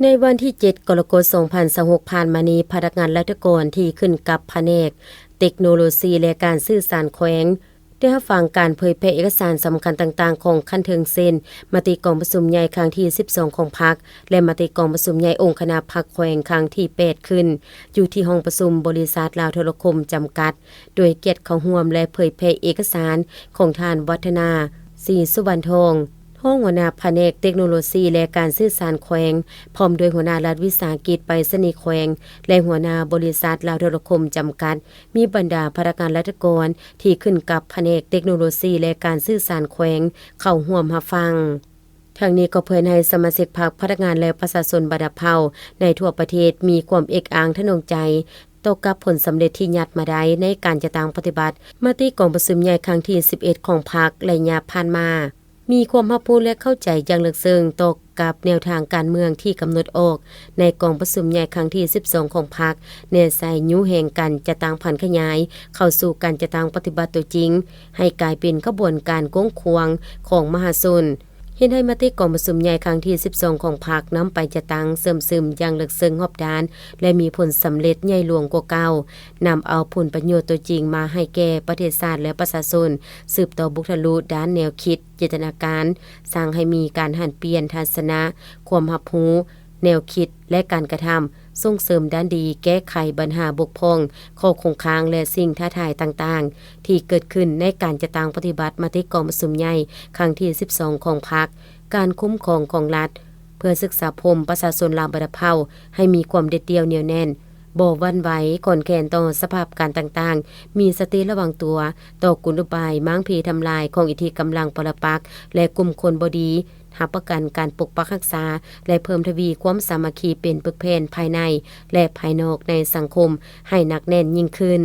ในวันที่ 7 กรกฎาคม 2026 ผ่านมานี้พนักงานราชการที่ขึ้นกับแผนกเทคโนโลยีและการสื่อสารแขวงได้รับฟังการเผยแพร่เอกสารสำคัญต่างๆของคันเทิงเส้นมติกองประชุมใหญ่ครั้งที่ 12 ของพรรคและมติกองประชุมใหญ่องค์คณะพรรคแขวงครั้งที่ 8 ขึ้นอยู่ที่ห้องประชุมบริษัทลาวโทรคมจำกัดโดยเกียรติเข้าร่วมและเผยแพร่เอกสารของท่านวัฒนาศรีสุวรรณทองห้องหัวหน้าแผนกเทคโนโลยีและการสื่อสารแขวงพร้อมด้วยหัวหน้ารัฐวิสาหกิจไปรษณีย์แขวงและหัวหน้าบริษัทลาวโทรคมจำกัดมีบรรดาพนักงานราชการที่ขึ้นกับแผนกเทคโนโลยีและการสื่อสารแขวงเข้าร่วมรับฟังทางนี้ก็เพื่อให้สมาชิกพรรคพนักงานและประชาชนบัดเผาในทั่วประเทศมีความเอกอ้างทะนงใจต่อกับผลสำเร็จที่ยัดมาได้ในการจะตั้งปฏิบัติมติกองประชุมใหญ่ครั้งที่ 11 ของพรรคและยาผ่านมามีความรับรู้และเข้าใจอย่างลึกซึ้งต่อกับแนวทางการเมืองที่กำหนดออกในกองประชุมใหญ่ครั้งที่ 12 ของพรรคในสายยุแห่งกันจะตั้งผันขยายเข้าสู่การจะตั้งปฏิบัติตัวจริงให้กลายเป็นขบวนการก้งควงของมหาชนเห็นให้มติกองประชุมใหญ่ครั้งที่ 12 ของพรรคนำไปจะตั้งเสริมซึมอย่างลึกซึ้งรอบด้านและมีผลสำเร็จใหญ่หลวงกว่าเก่านำเอาผลประโยชน์ตัวจริงมาให้แก่ประเทศชาติและประชาชนสืบต่อบุคลุด้านแนวคิดเจตนาการสร้างให้มีการหันเปลี่ยนทัศนะความรับรู้แนวคิดและการกระทำส่งเสริมด้านดีแก้ไขปัญหาบกพร่องข้อคงค้างและสิ่งท้าทายต่างๆที่เกิดขึ้นในการจะตั้งปฏิบัติมติกองประชุมใหญ่ครั้งที่ 12 ของพรรคการคุ้มครองของรัฐเพื่อศึกษาพรมประชาชนลาวบัดเผาให้มีความเด็ดเดี่ยวเหนียวแน่นบ่หวั่นไหวก่อนแก่นต่อสภาพการต่างๆมีสติระวังตัวต่อกุลอุบายม้างผีทำลายของอิทธิกำลังปรปักษ์และกลุ่มคนบ่ดีรับประกันการปกปักรักษาและเพิ่มทวีความสามัคคีเป็นปึกแผ่นภายในและภายนอกในสังคมให้หนักแน่นยิ่งขึ้น